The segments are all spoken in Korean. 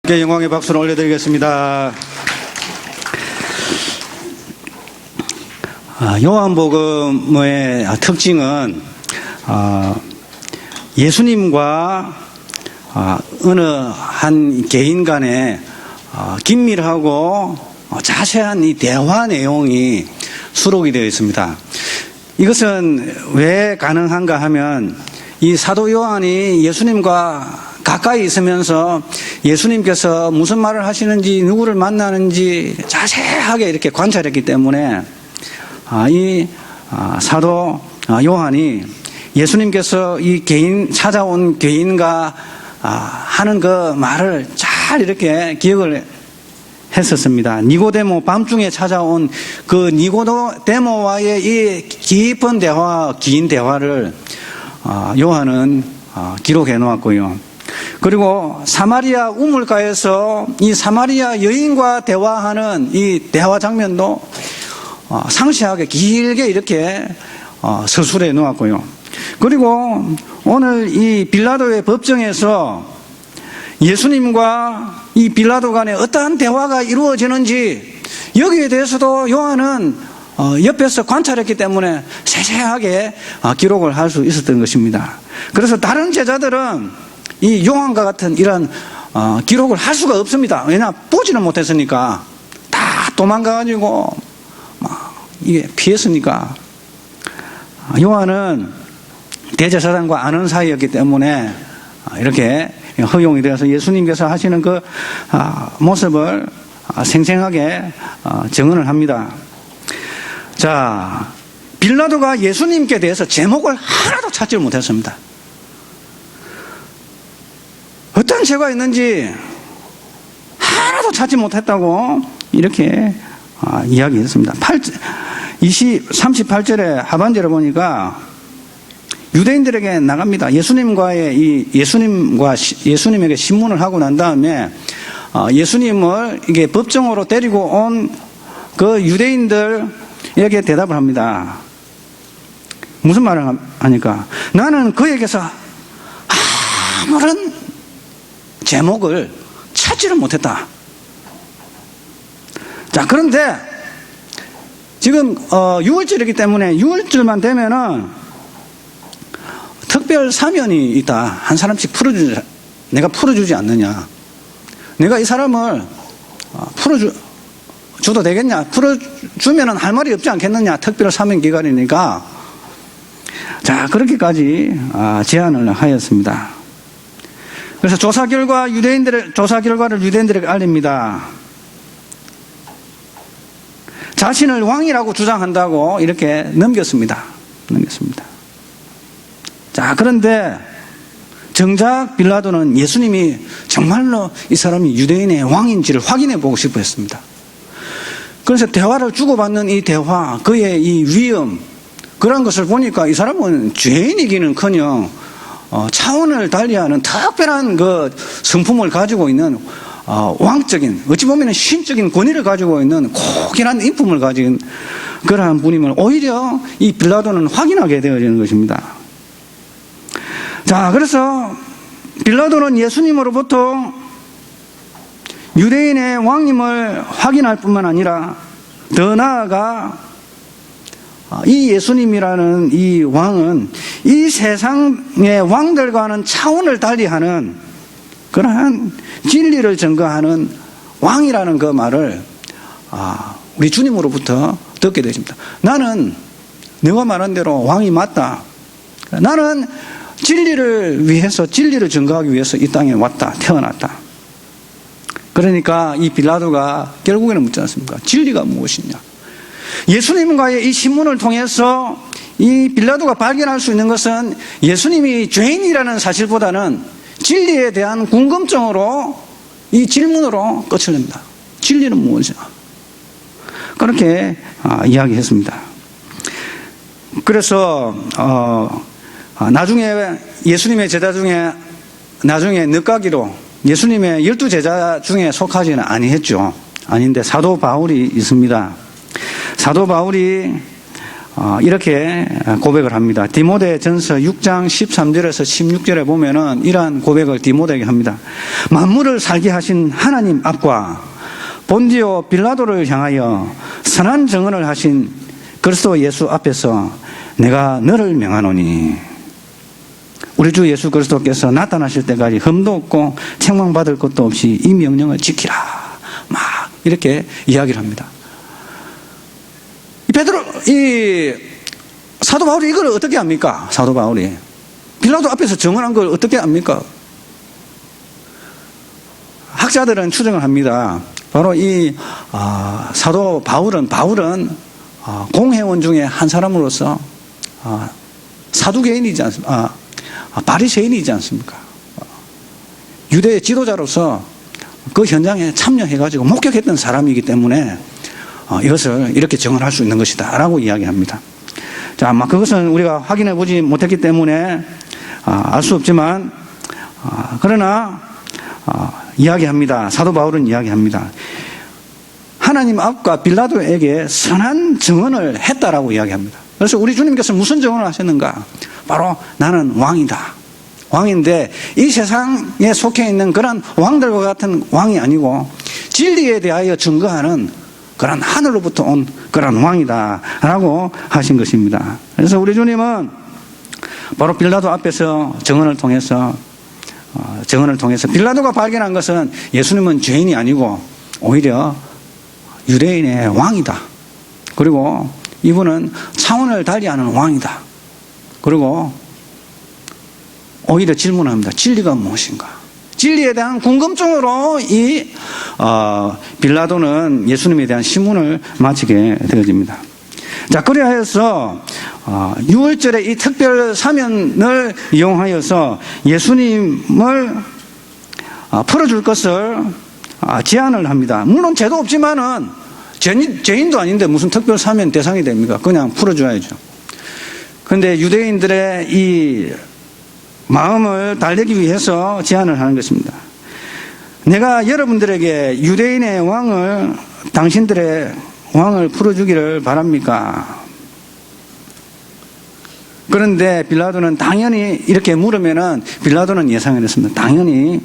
영광의 박수를 올려드리겠습니다. 요한복음의 특징은 예수님과 어느 한 개인 간의 긴밀하고 자세한 이 대화 내용이 수록이 되어 있습니다. 이것은 왜 가능한가 하면 이 사도 요한이 예수님과 가까이 있으면서 예수님께서 무슨 말을 하시는지 누구를 만나는지 자세하게 이렇게 관찰했기 때문에 이 사도 요한이 예수님께서 이 찾아온 개인과 하는 그 말을 잘 이렇게 기억을 했었습니다. 니고데모, 밤중에 찾아온 그 니고데모와의 이 깊은 대화, 긴 대화를 요한은 기록해 놓았고요. 그리고 사마리아 우물가에서 이 사마리아 여인과 대화하는 이 대화 장면도 상세하게 길게 이렇게 서술해 놓았고요. 그리고 오늘 이 빌라도의 법정에서 예수님과 이 빌라도 간에 어떠한 대화가 이루어지는지 여기에 대해서도 요한은 옆에서 관찰했기 때문에 세세하게 기록을 할 수 있었던 것입니다. 그래서 다른 제자들은 이 요한과 같은 이런 기록을 할 수가 없습니다. 왜냐, 보지는 못했으니까. 다 도망가가지고 이게 피했으니까. 요한은 대제사장과 아는 사이였기 때문에 이렇게 허용이 되어서 예수님께서 하시는 그 모습을 생생하게 증언을 합니다. 자, 빌라도가 예수님께 대해서 제목을 하나도 찾지 못했습니다. 어떤 죄가 있는지 하나도 찾지 못했다고 이렇게 이야기했습니다. 38절의 하반절에 보니까 유대인들에게 나갑니다. 예수님에게 신문을 하고 난 다음에 예수님을 이게 법정으로 데리고 온 그 유대인들에게 대답을 합니다. 무슨 말을 하니까 나는 그에게서 아무런 제목을 찾지를 못했다. 자, 그런데 지금 6월절이기 때문에 6월절만 되면은 특별 사면이 있다. 한 사람씩 내가 풀어주지 않느냐. 내가 이 사람을 풀어줘도 되겠냐. 풀어주면은 할 말이 없지 않겠느냐. 특별 사면 기간이니까. 자, 그렇게까지 제안을 하였습니다. 그래서 조사 결과를 유대인들에게 알립니다. 자신을 왕이라고 주장한다고 이렇게 넘겼습니다. 자, 그런데 정작 빌라도는 예수님이 정말로 이 사람이 유대인의 왕인지를 확인해 보고 싶어 했습니다. 그래서 대화를 주고받는 이 대화, 그의 이 위엄, 그런 것을 보니까 이 사람은 죄인이기는커녕 차원을 달리하는 특별한 그 성품을 가지고 있는 왕적인, 어찌 보면 신적인 권위를 가지고 있는 고귀한 인품을 가진 그러한 분임을 오히려 이 빌라도는 확인하게 되어지는 것입니다. 자, 그래서 빌라도는 예수님으로부터 유대인의 왕임을 확인할 뿐만 아니라 더 나아가 이 예수님이라는 이 왕은 이 세상의 왕들과는 차원을 달리하는 그러한 진리를 증거하는 왕이라는 그 말을 우리 주님으로부터 듣게 되십니다. 나는 네가 말한 대로 왕이 맞다. 나는 진리를 위해서, 진리를 증거하기 위해서 이 땅에 왔다, 태어났다. 그러니까 이 빌라도가 결국에는 묻지 않습니까? 진리가 무엇이냐? 예수님과의 이 신문을 통해서 이 빌라도가 발견할 수 있는 것은 예수님이 죄인이라는 사실보다는 진리에 대한 궁금증으로 이 질문으로 끝을 냅니다. 진리는 무엇이냐? 그렇게 이야기했습니다. 그래서 나중에 예수님의 제자 중에 나중에 늦가기로 예수님의 12제자 중에 속하지는 아니했죠. 아닌데 사도 바울이 있습니다. 사도 바울이 이렇게 고백을 합니다. 디모데전서 6장 13절에서 16절에 보면은 이러한 고백을 디모데에게 합니다. 만물을 살게 하신 하나님 앞과 본디오 빌라도를 향하여 선한 증언을 하신 그리스도 예수 앞에서 내가 너를 명하노니, 우리 주 예수 그리스도께서 나타나실 때까지 흠도 없고 책망받을 것도 없이 이 명령을 지키라. 막 이렇게 이야기를 합니다. 이 사도 바울이 이걸 어떻게 합니까? 사도 바울이 빌라도 앞에서 증언한 걸 어떻게 합니까? 학자들은 추정을 합니다. 바로 이 사도 바울은 공회원 중에 한 사람으로서 사두개인이지 않습니까? 바리새인이지 않습니까? 유대의 지도자로서 그 현장에 참여해가지고 목격했던 사람이기 때문에 이것을 이렇게 증언할 수 있는 것이다 라고 이야기합니다. 자, 그것은 우리가 확인해 보지 못했기 때문에 알 수 없지만 그러나 이야기합니다. 사도 바울은 이야기합니다. 하나님 앞과 빌라도에게 선한 증언을 했다라고 이야기합니다. 그래서 우리 주님께서 무슨 증언을 하셨는가? 바로 나는 왕이다. 왕인데 이 세상에 속해 있는 그런 왕들과 같은 왕이 아니고 진리에 대하여 증거하는 그런 하늘로부터 온 그런 왕이다라고 하신 것입니다. 그래서 우리 주님은 바로 빌라도 앞에서 증언을 통해서 빌라도가 발견한 것은 예수님은 죄인이 아니고 오히려 유대인의 왕이다. 그리고 이분은 차원을 달리하는 왕이다. 그리고 오히려 질문합니다. 진리가 무엇인가? 진리에 대한 궁금증으로 이 빌라도는 예수님에 대한 신문을 마치게 되어집니다. 자, 그리하여서 6월절에 이 특별 사면을 이용하여서 예수님을 풀어줄 것을 제안을 합니다. 물론 죄도 없지만은 죄인도 아닌데 무슨 특별 사면 대상이 됩니까? 그냥 풀어줘야죠. 그런데 유대인들의 이 마음을 달래기 위해서 제안을 하는 것입니다. 내가 여러분들에게 유대인의 왕을, 당신들의 왕을 풀어주기를 바랍니까? 그런데 빌라도는 당연히 이렇게 물으면은 빌라도는 예상을 했습니다. 당연히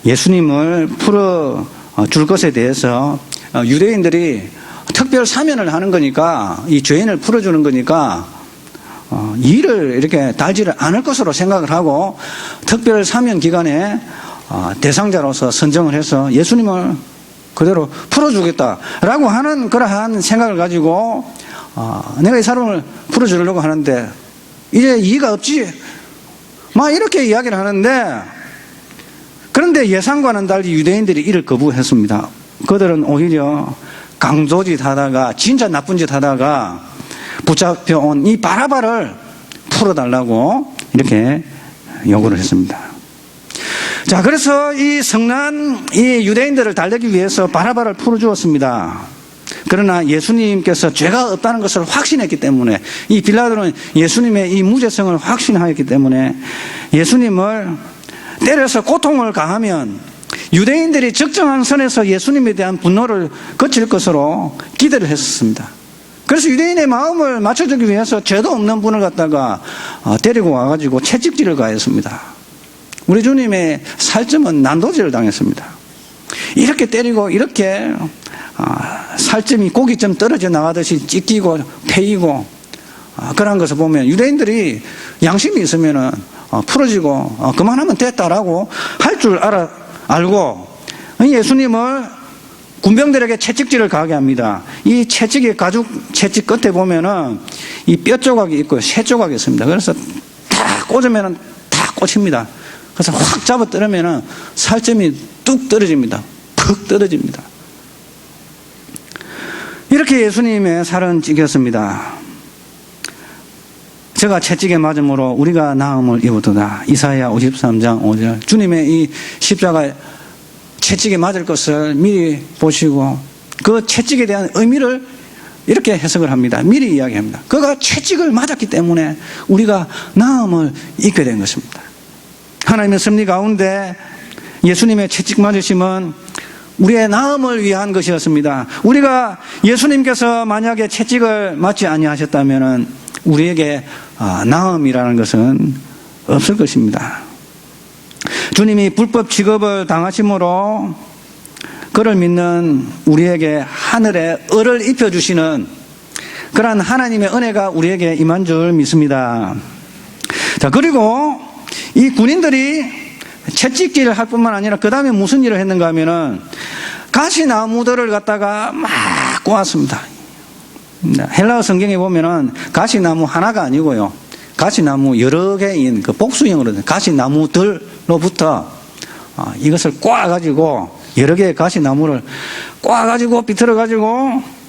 예수님을 풀어줄 것에 대해서 유대인들이 특별 사면을 하는 거니까, 이 죄인을 풀어주는 거니까 일을 이렇게 달지를 않을 것으로 생각을 하고 특별 사면 기간에 대상자로서 선정을 해서 예수님을 그대로 풀어주겠다라고 하는 그러한 생각을 가지고 내가 이 사람을 풀어주려고 하는데 이제 이의가 없지 막 이렇게 이야기를 하는데, 그런데 예상과는 달리 유대인들이 이를 거부했습니다. 그들은 오히려 강도짓 하다가, 진짜 나쁜 짓 하다가 붙잡혀온 이 바라바를 풀어달라고 이렇게 요구를 했습니다. 자, 그래서 이 성난 이 유대인들을 달래기 위해서 바라바를 풀어주었습니다. 그러나 예수님께서 죄가 없다는 것을 확신했기 때문에, 이 빌라도는 예수님의 이 무죄성을 확신하였기 때문에 예수님을 때려서 고통을 가하면 유대인들이 적정한 선에서 예수님에 대한 분노를 거칠 것으로 기대를 했었습니다. 그래서 유대인의 마음을 맞춰주기 위해서 죄도 없는 분을 갖다가 데리고 와가지고 채찍질을 가했습니다. 우리 주님의 살점은 난도질을 당했습니다. 이렇게 때리고 이렇게 살점이 고기점 떨어져 나가듯이 찢기고 패이고 그런 것을 보면 유대인들이 양심이 있으면은 풀어지고 그만하면 됐다라고 할 줄 알고 예수님을 군병들에게 채찍질을 가하게 합니다. 이 채찍의 가죽 채찍 끝에 보면은 이 뼈 조각이 있고 새 조각이 있습니다. 그래서 다 꽂으면은 다 꽂힙니다. 그래서 확 잡아 떨으면은 살점이 뚝 떨어집니다. 푹 떨어집니다. 이렇게 예수님의 살은 찢겼습니다. 제가 채찍에 맞음으로 우리가 나음을 입었도다. 이사야 53장 5절. 주님의 이 십자가 채찍에 맞을 것을 미리 보시고 그 채찍에 대한 의미를 이렇게 해석을 합니다. 미리 이야기합니다. 그가 채찍을 맞았기 때문에 우리가 나음을 입게 된 것입니다. 하나님의 섭리 가운데 예수님의 채찍 맞으심은 우리의 나음을 위한 것이었습니다. 우리가 예수님께서 만약에 채찍을 맞지 아니하셨다면 우리에게 나음이라는 것은 없을 것입니다. 주님이 불법 취급을 당하심으로 그를 믿는 우리에게 하늘의 을을 입혀주시는 그러한 하나님의 은혜가 우리에게 임한 줄 믿습니다. 자, 그리고 이 군인들이 채찍질을 할 뿐만 아니라 그 다음에 무슨 일을 했는가 하면은 가시나무들을 갖다가 막 꼬았습니다. 헬라어 성경에 보면은 가시나무 하나가 아니고요. 가시나무 여러 개인 그 복수형으로 된 가시나무들로부터 이것을 꼬아가지고 여러 개의 가시나무를 꼬아가지고 비틀어가지고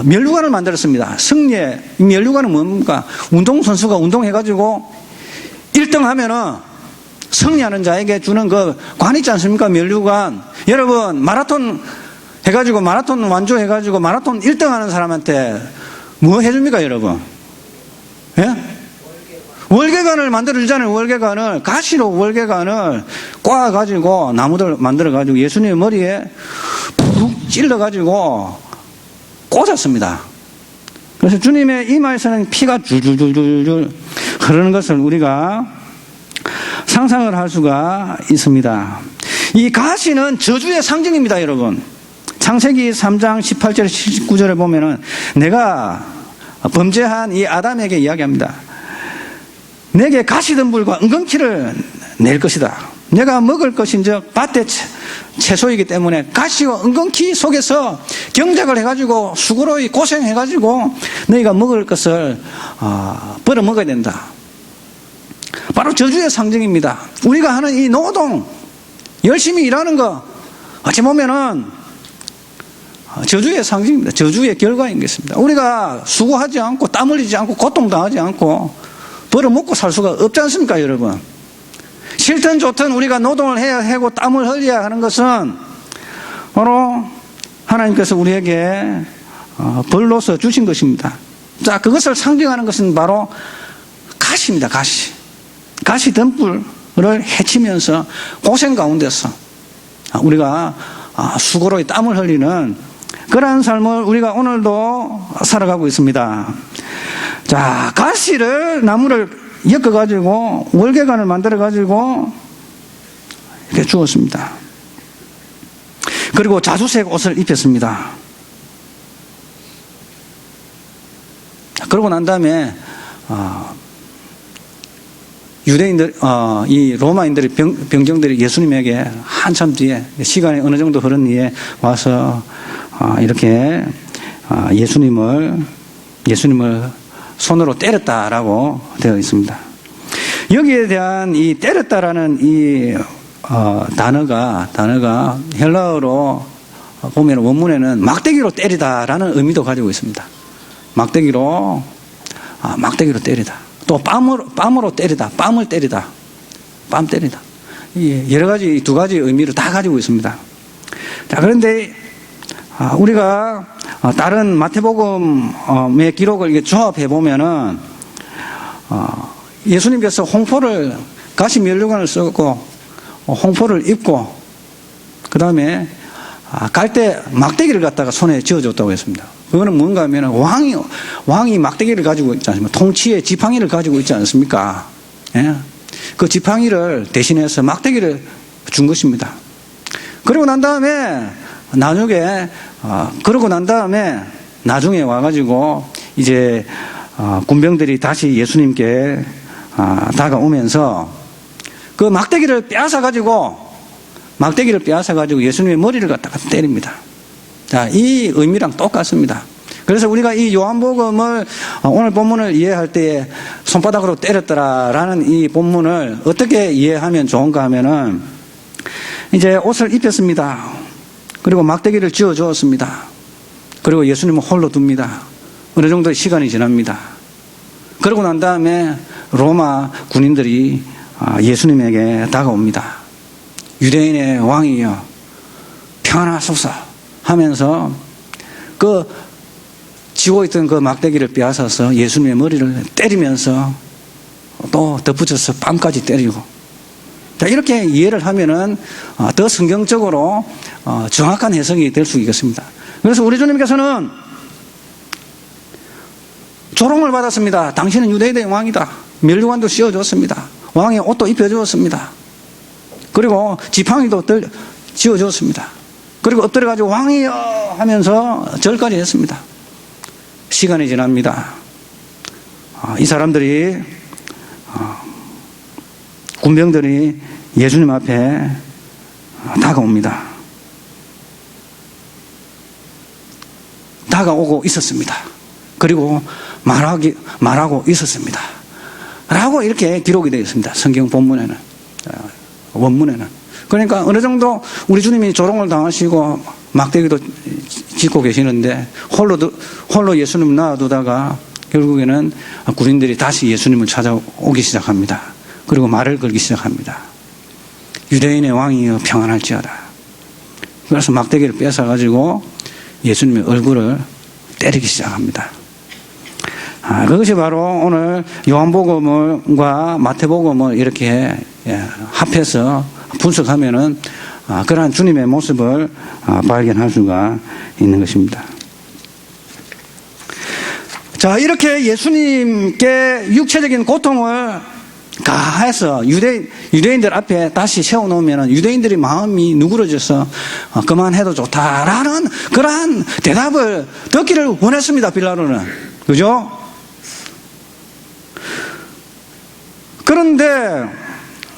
면류관을 만들었습니다. 승리의 면류관은 뭡니까? 운동선수가 운동해가지고 1등 하면은 승리하는 자에게 주는 그 관 있지 않습니까? 면류관. 여러분, 마라톤 해가지고, 마라톤 완주해가지고, 마라톤 1등 하는 사람한테 뭐 해줍니까, 여러분? 예? 월계관을 만들어주잖아요, 월계관을. 가시로 월계관을 꼬아가지고, 나무들 만들어가지고, 예수님의 머리에 푹 찔러가지고, 꽂았습니다. 그래서 주님의 이마에서는 피가 줄줄줄줄줄 흐르는 것을 우리가 상상을 할 수가 있습니다. 이 가시는 저주의 상징입니다, 여러분. 창세기 3장 18절 19절에 보면은 내가 범죄한 이 아담에게 이야기합니다. 내게 가시덤불과 은근키를 낼 것이다. 내가 먹을 것인즉 밭의 채소이기 때문에 가시와 은근키 속에서 경작을 해가지고 수고로이 고생해가지고 너희가 먹을 것을 벌어 먹어야 된다. 바로 저주의 상징입니다. 우리가 하는 이 노동, 열심히 일하는 거, 어찌 보면은 저주의 상징입니다. 저주의 결과인 것입니다. 우리가 수고하지 않고 땀 흘리지 않고 고통당하지 않고 벌어먹고 살 수가 없지 않습니까, 여러분? 싫든 좋든 우리가 노동을 해야 하고 땀을 흘려야 하는 것은 바로 하나님께서 우리에게 벌로서 주신 것입니다. 자, 그것을 상징하는 것은 바로 가시입니다, 가시. 가시 덤불을 헤치면서 고생 가운데서 우리가 수고로 땀을 흘리는 그러한 삶을 우리가 오늘도 살아가고 있습니다. 자, 가시를 나무를 엮어가지고 월계관을 만들어가지고 이렇게 주었습니다. 그리고 자주색 옷을 입혔습니다. 그러고 난 다음에 유대인들, 이 로마인들의 병정들이 예수님에게 한참 뒤에 시간이 어느 정도 흐른 뒤에 와서 이렇게 예수님을 손으로 때렸다라고 되어 있습니다. 여기에 대한 이 때렸다라는 이 단어가 헬라어로 보면 원문에는 막대기로 때리다라는 의미도 가지고 있습니다. 막대기로 때리다. 또 뺨으로 때리다. 뺨을 때리다. 뺨 때리다. 여러 가지, 두 가지 의미를 다 가지고 있습니다. 자, 그런데 우리가 다른 마태복음의 기록을 이렇게 조합해 보면은 예수님께서 홍포를 가시 면류관을 쓰고 홍포를 입고 그 다음에 갈 때 막대기를 갖다가 손에 쥐어줬다고 했습니다. 그거는 뭔가 하면 왕이 막대기를 가지고 있지 않습니까? 통치의 지팡이를 가지고 있지 않습니까? 예? 그 지팡이를 대신해서 막대기를 준 것입니다. 그러고 난 다음에 나중에 와가지고 이제 군병들이 다시 예수님께 다가오면서 그 막대기를 빼앗아가지고 예수님의 머리를 갖다가 때립니다. 자, 이 의미랑 똑같습니다. 그래서 우리가 이 요한복음을 오늘 본문을 이해할 때에 손바닥으로 때렸더라라는 이 본문을 어떻게 이해하면 좋은가 하면은 이제 옷을 입혔습니다. 그리고 막대기를 쥐어 주었습니다. 그리고 예수님은 홀로 둡니다. 어느 정도의 시간이 지납니다. 그러고 난 다음에 로마 군인들이 예수님에게 다가옵니다. 유대인의 왕이여 평안하소서 하면서 그 쥐고 있던 그 막대기를 빼앗아서 예수님의 머리를 때리면서 또 덧붙여서 뺨까지 때리고, 자, 이렇게 이해를 하면은 더 성경적으로 정확한 해석이 될 수 있겠습니다. 그래서 우리 주님께서는 조롱을 받았습니다. 당신은 유대인의 왕이다. 면류관도 씌워줬습니다. 왕의 옷도 입혀주었습니다. 그리고 지팡이도 지어주었습니다. 그리고 엎드려가지고 왕이여 하면서 절까지 했습니다. 시간이 지납니다. 이 사람들이 군병들이 예수님 앞에 다가옵니다. 다가오고 있었습니다. 그리고 말하고 있었습니다. 라고 이렇게 기록이 되어 있습니다. 성경 본문에는, 원문에는. 그러니까 어느 정도 우리 주님이 조롱을 당하시고 막대기도 짚고 계시는데 홀로 예수님을 놔두다가 결국에는 군인들이 다시 예수님을 찾아오기 시작합니다. 그리고 말을 걸기 시작합니다. 유대인의 왕이여 평안할지어다. 그래서 막대기를 뺏어가지고 예수님의 얼굴을 때리기 시작합니다. 그것이 바로 오늘 요한복음과 마태복음을 이렇게 합해서 분석하면은 그러한 주님의 모습을 발견할 수가 있는 것입니다. 자, 이렇게 예수님께 육체적인 고통을 가해서 유대인들 앞에 다시 세워놓으면 유대인들이 마음이 누그러져서 그만해도 좋다라는 그러한 대답을 듣기를 원했습니다. 빌라도는. 그죠? 그런데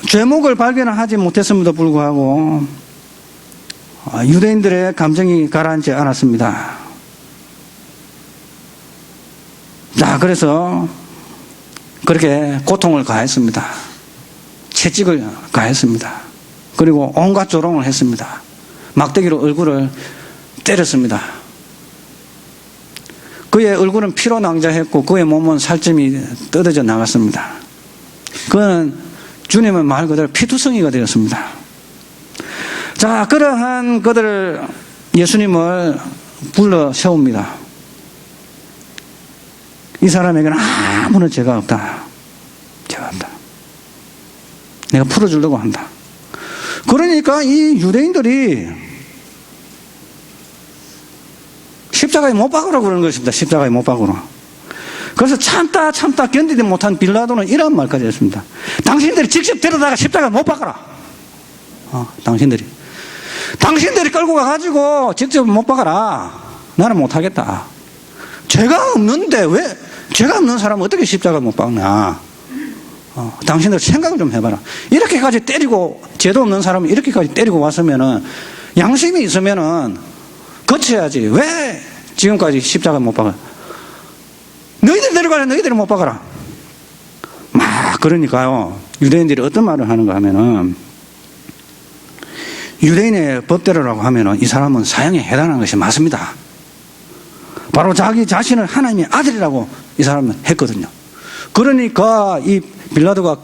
죄목을 발견을 하지 못했음에도 불구하고 유대인들의 감정이 가라앉지 않았습니다. 자, 그래서 그렇게 고통을 가했습니다. 채찍을 가했습니다. 그리고 온갖 조롱을 했습니다. 막대기로 얼굴을 때렸습니다. 그의 얼굴은 피로 낭자했고 그의 몸은 살점이 뜯어져 나갔습니다. 그는 주님은 말 그대로 피투성이가 되었습니다. 자, 그러한 그들을 예수님을 불러 세웁니다. 이 사람에게는 아무런 죄가 없다. 죄가 없다. 내가 풀어주려고 한다. 그러니까 이 유대인들이 십자가에 못 박으라고 그러는 것입니다. 십자가에 못 박으라. 그래서 참다 견디지 못한 빌라도는 이런 말까지 했습니다. 당신들이 직접 데려다가 십자가에 못 박아라. 당신들이 끌고 가가지고 직접 못 박아라. 나는 못하겠다. 죄가 없는데 왜 죄가 없는 사람은 어떻게 십자가에 못 박나. 당신들 생각을 좀 해봐라. 이렇게까지 때리고 죄도 없는 사람을 이렇게까지 때리고 왔으면은 양심이 있으면은 거쳐야지. 왜 지금까지 십자가에 못 박아? 너희들 데려가라. 너희들이 못 박아라. 그러니까요. 유대인들이 어떤 말을 하는가 하면은 유대인의 법대로라고 하면은 이 사람은 사형에 해당하는 것이 맞습니다. 바로 자기 자신을 하나님의 아들이라고 이 사람은 했거든요. 그러니까 이 빌라도가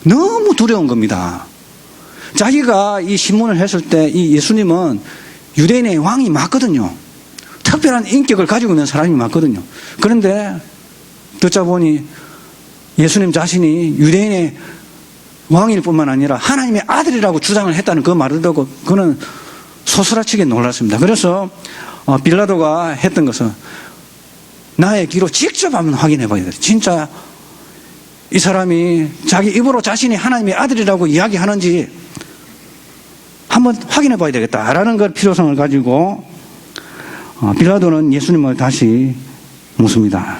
너무 두려운 겁니다. 자기가 이 신문을 했을 때 이 예수님은 유대인의 왕이 맞거든요. 특별한 인격을 가지고 있는 사람이 맞거든요. 그런데 듣자 보니 예수님 자신이 유대인의 왕일 뿐만 아니라 하나님의 아들이라고 주장을 했다는 그 말을 듣고 그는 소스라치게 놀랐습니다. 그래서 빌라도가 했던 것은 나의 귀로 직접 한번 확인해 봐야 돼요. 진짜 이 사람이 자기 입으로 자신이 하나님의 아들이라고 이야기하는지 한번 확인해 봐야 되겠다라는 걸 필요성을 가지고 빌라도는 예수님을 다시 묻습니다.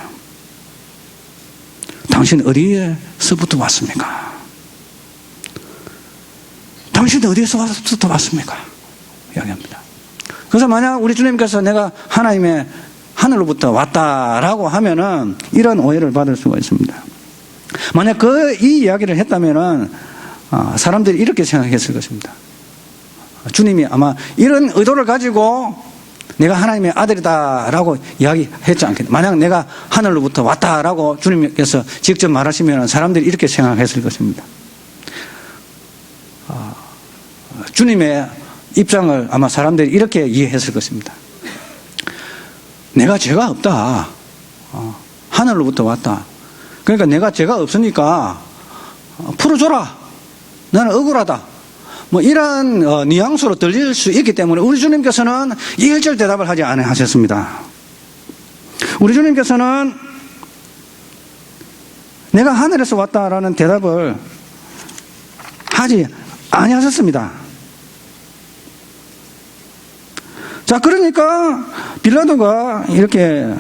당신 어디에서부터 왔습니까? 당신 어디에서부터 왔습니까? 이야기합니다. 그래서 만약 우리 주님께서 내가 하나님의 하늘로부터 왔다라고 하면은 이런 오해를 받을 수가 있습니다. 만약 이 이야기를 했다면은 사람들이 이렇게 생각했을 것입니다. 주님이 아마 이런 의도를 가지고 내가 하나님의 아들이다라고 이야기했지 않겠나. 만약 내가 하늘로부터 왔다라고 주님께서 직접 말하시면 사람들이 이렇게 생각했을 것입니다. 주님의 입장을 아마 사람들이 이렇게 이해했을 것입니다. 내가 죄가 없다. 하늘로부터 왔다. 그러니까 내가 죄가 없으니까 풀어줘라. 나는 억울하다. 뭐 이런 뉘앙스로 들릴 수 있기 때문에 우리 주님께서는 1절 대답을 하지 않으셨습니다. 우리 주님께서는 내가 하늘에서 왔다라는 대답을 하지 아니하셨습니다. 자, 그러니까 빌라도가 이렇게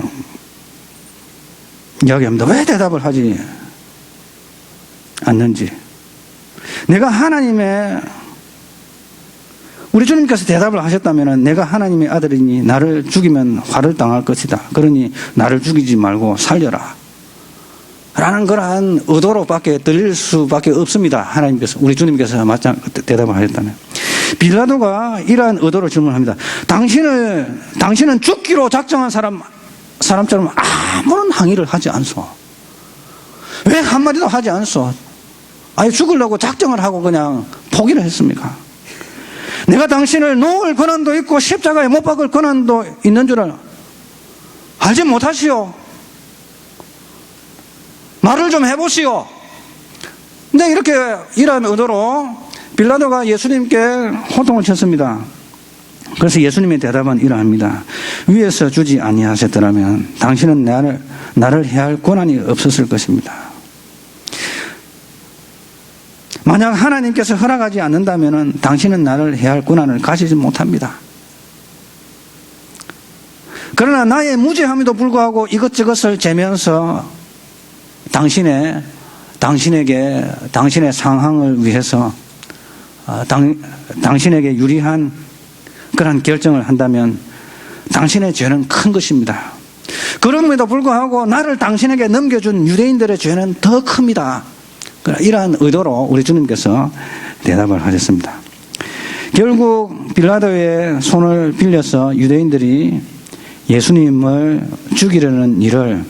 이야기합니다. 왜 대답을 하지 않는지. 내가 우리 주님께서 대답을 하셨다면 내가 하나님의 아들이니 나를 죽이면 화를 당할 것이다. 그러니 나를 죽이지 말고 살려라. 라는 그러한 의도로밖에 들릴 수밖에 없습니다. 하나님께서, 우리 주님께서 대답을 하셨다면. 빌라도가 이러한 의도로 질문합니다. 당신은 죽기로 작정한 사람처럼 아무런 항의를 하지 않소. 왜 한마디도 하지 않소? 아예 죽으려고 작정을 하고 그냥 포기를 했습니까? 내가 당신을 놓을 권한도 있고 십자가에 못 박을 권한도 있는 줄을 알지 못하시오. 말을 좀 해보시오. 근데 이렇게 이러한 의도로 빌라도가 예수님께 호통을 쳤습니다. 그래서 예수님의 대답은 이러합니다. 위에서 주지 아니하셨더라면 당신은 나를 해할 권한이 없었을 것입니다. 만약 하나님께서 허락하지 않는다면 당신은 나를 해할 권한을 가지지 못합니다. 그러나 나의 무죄함에도 불구하고 이것저것을 재면서 당신의 상황을 위해서 당신에게 유리한 그런 결정을 한다면 당신의 죄는 큰 것입니다. 그럼에도 불구하고 나를 당신에게 넘겨준 유대인들의 죄는 더 큽니다. 이러한 의도로 우리 주님께서 대답을 하셨습니다. 결국 빌라도의 손을 빌려서 유대인들이 예수님을 죽이려는 일을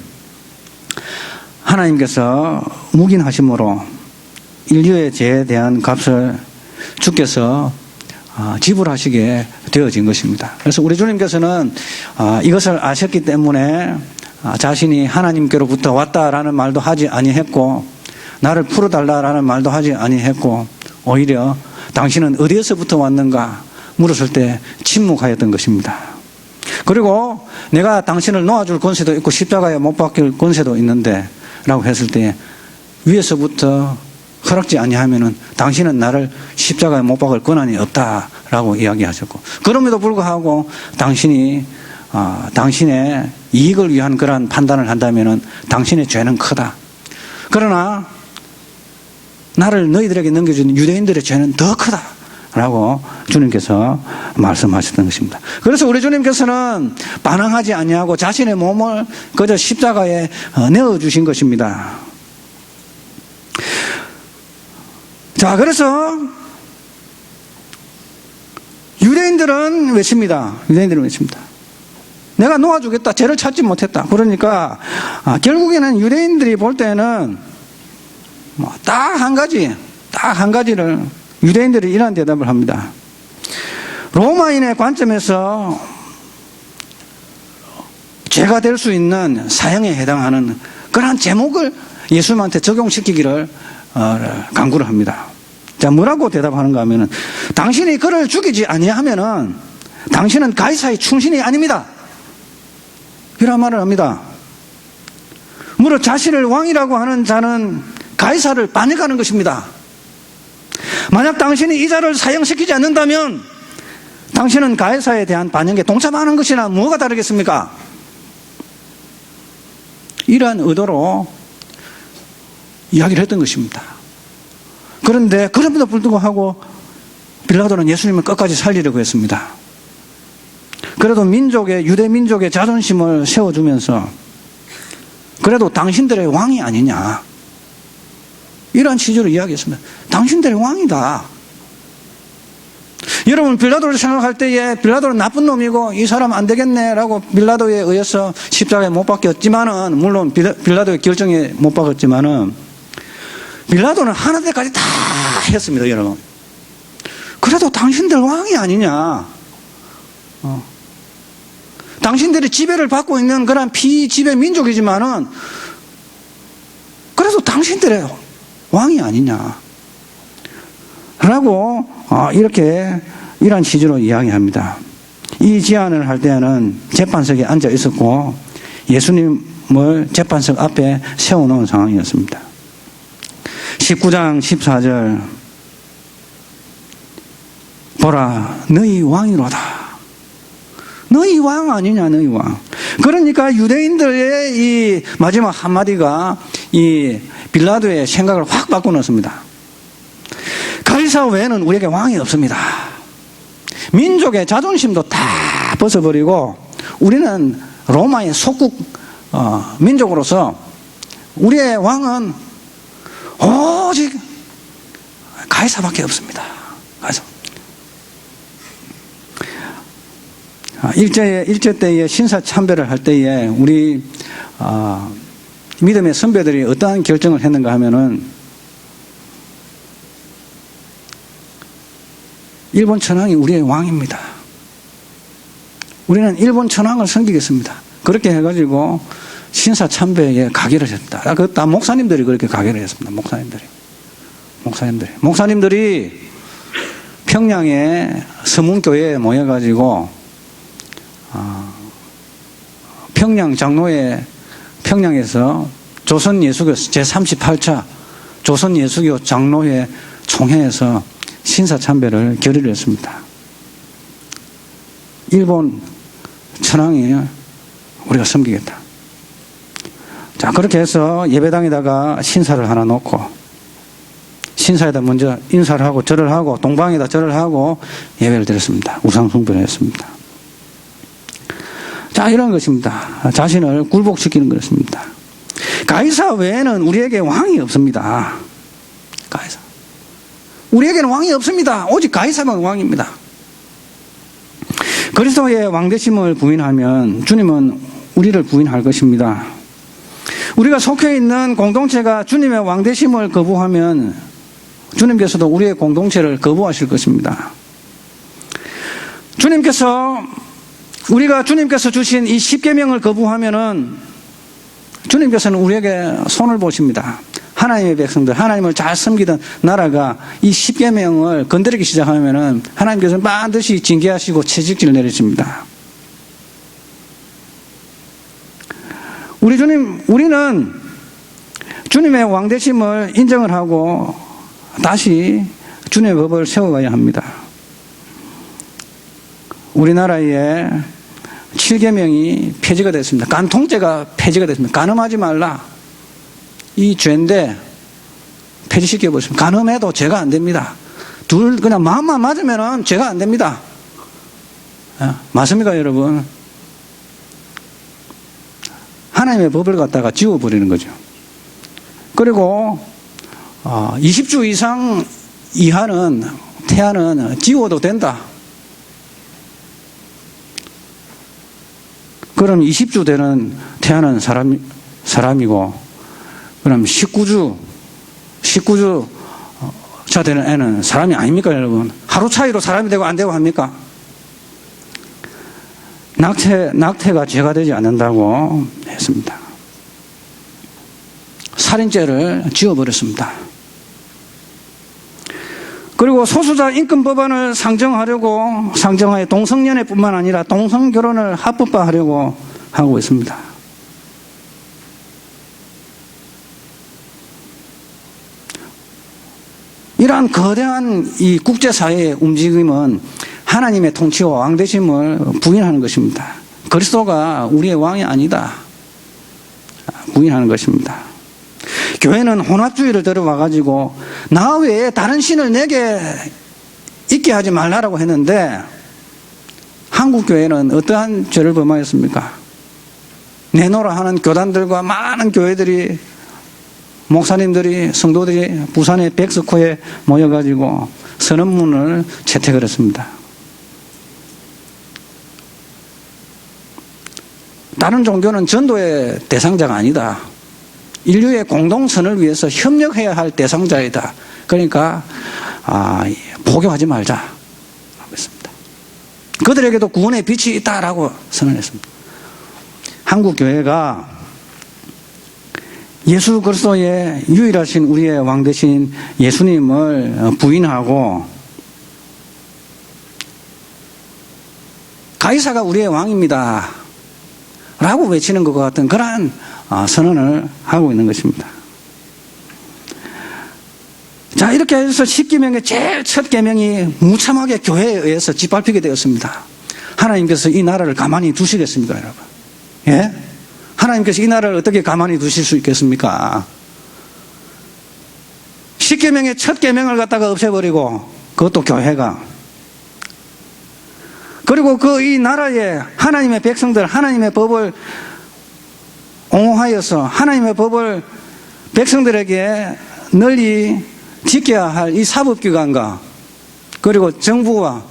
하나님께서 묵인하심으로 인류의 죄에 대한 값을 주께서 지불하시게 되어진 것입니다. 그래서 우리 주님께서는 이것을 아셨기 때문에 자신이 하나님께로부터 왔다라는 말도 하지 아니했고 나를 풀어달라라는 말도 하지 아니했고 오히려 당신은 어디에서부터 왔는가 물었을 때 침묵하였던 것입니다. 그리고 내가 당신을 놓아줄 권세도 있고 십자가에 못 박힐 권세도 있는데 라고 했을 때 위에서부터 허락지 아니하면은 당신은 나를 십자가에 못 박을 권한이 없다라고 이야기하셨고 그럼에도 불구하고 당신이 당신의 이익을 위한 그러한 판단을 한다면은 당신의 죄는 크다. 그러나 나를 너희들에게 넘겨준 유대인들의 죄는 더 크다라고 주님께서 말씀하셨던 것입니다. 그래서 우리 주님께서는 반항하지 아니하고 자신의 몸을 그저 십자가에 내어주신 것입니다. 자, 그래서 유대인들은 외칩니다. 내가 놓아주겠다. 죄를 찾지 못했다. 그러니까 결국에는 유대인들이 볼 때는 딱 한 가지를 유대인들이 이런 대답을 합니다. 로마인의 관점에서 죄가 될 수 있는 사형에 해당하는 그러한 제목을 예수님한테 적용시키기를 강구를 합니다. 자, 뭐라고 대답하는가 하면은 당신이 그를 죽이지 아니하면은 당신은 가이사의 충신이 아닙니다. 이런 말을 합니다. 무릇 자신을 왕이라고 하는 자는 가이사를 반역하는 것입니다. 만약 당신이 이 자를 사형시키지 않는다면 당신은 가이사에 대한 반역에 동참하는 것이나 뭐가 다르겠습니까? 이러한 의도로 이야기를 했던 것입니다. 그런데 그럼에도 불구하고 빌라도는 예수님을 끝까지 살리려고 했습니다. 그래도 유대 민족의 자존심을 세워주면서 그래도 당신들의 왕이 아니냐 이러한 취지로 이야기했습니다. 당신들의 왕이다. 여러분 빌라도를 생각할 때에 빌라도는 나쁜 놈이고 이 사람 안 되겠네라고 빌라도에 의해서 십자가에 못 박혔지만은 물론 빌라도의 결정에 못 박았지만은 빌라도는 하나 때까지 다 했습니다. 여러분 그래도 당신들 왕이 아니냐. 당신들이 지배를 받고 있는 그런 피지배 민족이지만은 그래도 당신들의 왕이 아니냐. 라고 이렇게 이런 취지로 이야기합니다. 이 제안을 할 때는 재판석에 앉아 있었고 예수님을 재판석 앞에 세워놓은 상황이었습니다. 19장 14절 보라 너희 왕이로다. 너희 왕 아니냐 너희 왕. 그러니까 유대인들의 이 마지막 한마디가 이 빌라도의 생각을 확 바꿔놓습니다. 가이사 외에는 우리에게 왕이 없습니다. 민족의 자존심도 다 벗어버리고 우리는 로마의 속국 민족으로서 우리의 왕은 오직 가이사밖에 없습니다. 가이사. 일제 때에 신사참배를 할 때에 우리 믿음의 선배들이 어떠한 결정을 했는가 하면은 일본 천황이 우리의 왕입니다. 우리는 일본 천황을 섬기겠습니다. 그렇게 해가지고 신사참배에 가기를 했다. 그 다 목사님들이 그렇게 가기를 했습니다. 목사님들이 평양의 서문교회에 모여가지고 평양 장로회 평양에서 조선예수교 제38차 조선예수교 장로회 총회에서 신사참배를 결의를 했습니다. 일본 천황이 우리가 섬기겠다. 자, 그렇게 해서 예배당에다가 신사를 하나 놓고 신사에다 먼저 인사를 하고 절을 하고 동방에다 절을 하고 예배를 드렸습니다. 우상숭배를 했습니다. 자, 이런 것입니다. 자신을 굴복시키는 것입니다. 가이사 외에는 우리에게 왕이 없습니다. 가이사. 우리에게는 왕이 없습니다. 오직 가이사만 왕입니다. 그리스도의 왕되심을 부인하면 주님은 우리를 부인할 것입니다. 우리가 속해 있는 공동체가 주님의 왕되심을 거부하면 주님께서도 우리의 공동체를 거부하실 것입니다. 우리가 주님께서 주신 이 십계명을 거부하면은 주님께서는 우리에게 손을 보십니다. 하나님의 백성들, 하나님을 잘 섬기던 나라가 이 십계명을 건드리기 시작하면은 하나님께서는 반드시 징계하시고 채찍질 내리십니다. 우리는 주님의 왕되심을 인정을 하고 다시 주님의 법을 세워가야 합니다. 우리나라에 7계명이 폐지가 됐습니다. 간통죄가 폐지가 됐습니다. 간음하지 말라. 이 죄인데 폐지시켜버렸습니다. 간음해도 죄가 안 됩니다. 그냥 마음만 맞으면 죄가 안 됩니다. 맞습니까, 여러분? 하나님의 법을 갖다가 지워버리는 거죠. 그리고 20주 이상 이하는 태아는 지워도 된다. 그럼 20주 되는 태아는 사람이고 그럼 19주 차 되는 애는 사람이 아닙니까, 여러분? 하루 차이로 사람이 되고 안 되고 합니까? 낙태가 죄가 되지 않는다고 했습니다. 살인죄를 지워버렸습니다. 그리고 소수자 인권 법안을 상정하여 동성연애뿐만 아니라 동성결혼을 합법화하려고 하고 있습니다. 이러한 거대한 이 국제사회의 움직임은 하나님의 통치와 왕되심을 부인하는 것입니다. 그리스도가 우리의 왕이 아니다. 부인하는 것입니다. 교회는 혼합주의를 들어와가지고 나 외에 다른 신을 내게 있게 하지 말라라고 했는데 한국교회는 어떠한 죄를 범하였습니까? 내노라 하는 교단들과 많은 교회들이 목사님들이 성도들이 부산의 백석호에 모여가지고 선언문을 채택을 했습니다. 다른 종교는 전도의 대상자가 아니다. 인류의 공동선을 위해서 협력해야 할 대상자이다. 그러니까 포교하지 말자 라고 했습니다. 그들에게도 구원의 빛이 있다라고 선언했습니다. 한국교회가 예수 그리스도의 유일하신 우리의 왕 되신 예수님을 부인하고 가이사가 우리의 왕입니다 라고 외치는 것과 같은 그러한 선언을 하고 있는 것입니다. 자, 이렇게 해서 10계명의 제일 첫 계명이 무참하게 교회에 의해서 짓밟히게 되었습니다. 하나님께서 이 나라를 가만히 두시겠습니까, 여러분? 예? 하나님께서 이 나라를 어떻게 가만히 두실 수 있겠습니까? 10계명의 첫 계명을 갖다가 없애버리고, 그것도 교회가. 그리고 이 나라에 하나님의 백성들, 하나님의 법을 옹호하여서 하나님의 법을 백성들에게 널리 지켜야 할 이 사법기관과 그리고 정부와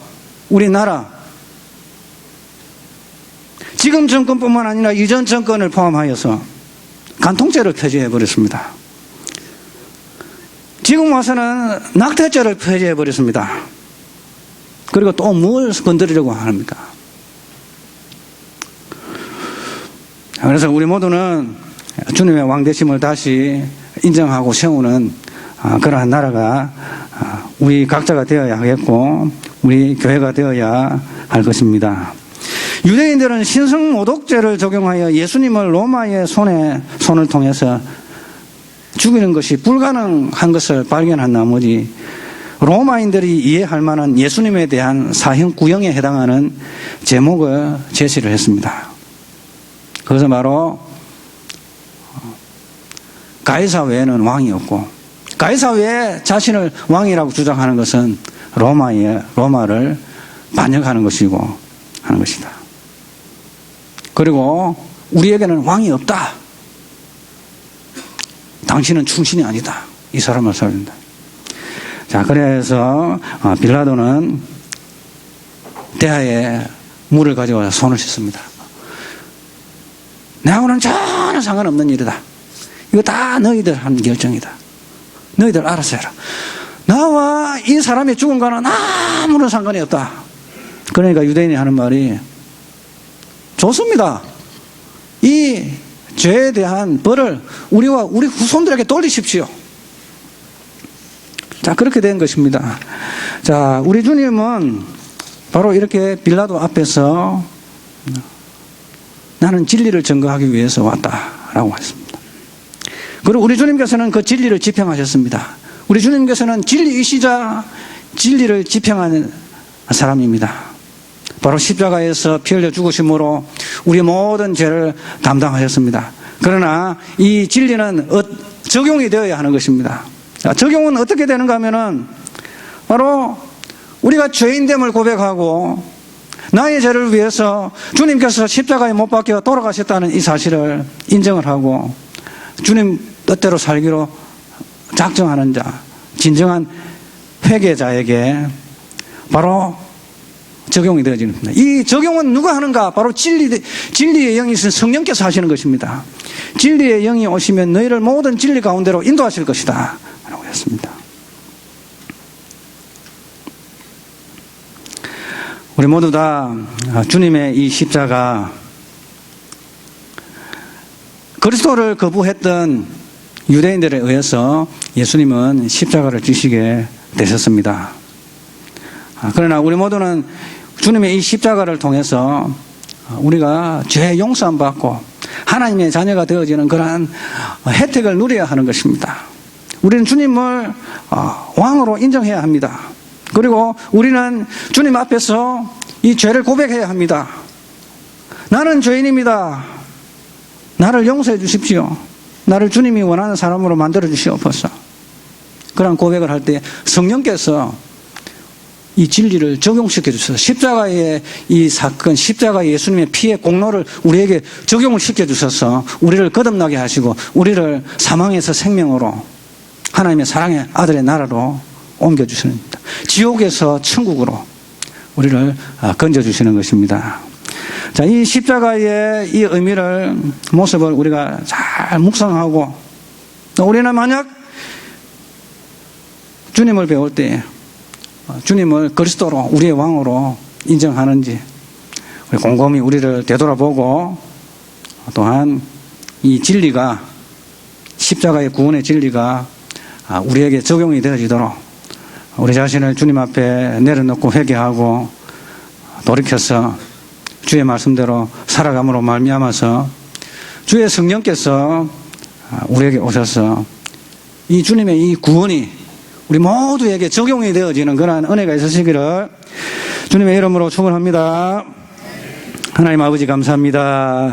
우리나라, 지금 정권뿐만 아니라 이전 정권을 포함하여서 간통죄를 폐지해버렸습니다. 지금 와서는 낙태죄를 폐지해버렸습니다. 그리고 또 뭘 건드리려고 합니까? 그래서 우리 모두는 주님의 왕되심을 다시 인정하고 세우는 그러한 나라가 우리 각자가 되어야 하겠고 우리 교회가 되어야 할 것입니다. 유대인들은 신성모독죄를 적용하여 예수님을 로마의 손을 통해서 죽이는 것이 불가능한 것을 발견한 나머지 로마인들이 이해할 만한 예수님에 대한 사형 구형에 해당하는 제목을 제시를 했습니다. 그것은 바로 가이사 외에는 왕이 없고 가이사 외에 자신을 왕이라고 주장하는 것은 로마를 반역하는 것이고 하는 것이다. 그리고 우리에게는 왕이 없다. 당신은 충신이 아니다. 이 사람을 살린다. 자, 그래서 빌라도는 대하에 물을 가져와서 손을 씻습니다. 나하고는 전혀 상관없는 일이다. 이거 다 너희들 한 결정이다. 너희들 알아서 해라. 나와 이 사람이 죽은 거는 아무런 상관이 없다. 그러니까 유대인이 하는 말이 좋습니다. 이 죄에 대한 벌을 우리와 우리 후손들에게 돌리십시오. 자, 그렇게 된 것입니다. 자, 우리 주님은 바로 이렇게 빌라도 앞에서 나는 진리를 증거하기 위해서 왔다라고 했습니다. 그리고 우리 주님께서는 그 진리를 지평하셨습니다. 우리 주님께서는 진리이시자 진리를 지평하는 사람입니다. 바로 십자가에서 피 흘려 죽으심으로 우리 모든 죄를 담당하셨습니다. 그러나 이 진리는 적용이 되어야 하는 것입니다. 적용은 어떻게 되는가 하면은 바로 우리가 죄인됨을 고백하고 나의 죄를 위해서 주님께서 십자가에 못 박혀 돌아가셨다는 이 사실을 인정을 하고 주님 뜻대로 살기로 작정하는 자, 진정한 회개자에게 바로 적용이 되어지는 겁니다. 이 적용은 누가 하는가? 바로 진리의 영이신 성령께서 하시는 것입니다. 진리의 영이 오시면 너희를 모든 진리 가운데로 인도하실 것이다 라고 했습니다. 우리 모두 다 주님의 이 십자가, 그리스도를 거부했던 유대인들에 의해서 예수님은 십자가를 지시게 되셨습니다. 그러나 우리 모두는 주님의 이 십자가를 통해서 우리가 죄 용서함 받고 하나님의 자녀가 되어지는 그러한 혜택을 누려야 하는 것입니다. 우리는 주님을 왕으로 인정해야 합니다. 그리고 우리는 주님 앞에서 이 죄를 고백해야 합니다. 나는 죄인입니다. 나를 용서해 주십시오. 나를 주님이 원하는 사람으로 만들어 주시옵소서. 그런 고백을 할 때 성령께서 이 진리를 적용시켜 주셔서 십자가의 이 사건, 십자가의 예수님의 피의 공로를 우리에게 적용을 시켜 주셔서 우리를 거듭나게 하시고 우리를 사망에서 생명으로 하나님의 사랑의 아들의 나라로 옮겨주시는 겁니다. 지옥에서 천국으로 우리를 건져주시는 것입니다. 자, 이 십자가의 이 의미를, 모습을 우리가 잘 묵상하고 또 우리는 만약 주님을 배울 때 주님을 그리스도로 우리의 왕으로 인정하는지 우리 곰곰이 우리를 되돌아보고 또한 이 진리가 십자가의 구원의 진리가 우리에게 적용이 되어지도록 우리 자신을 주님 앞에 내려놓고 회개하고 돌이켜서 주의 말씀대로 살아감으로 말미암아서 주의 성령께서 우리에게 오셔서 이 주님의 이 구원이 우리 모두에게 적용이 되어지는 그러한 은혜가 있으시기를 주님의 이름으로 축원합니다. 하나님 아버지 감사합니다.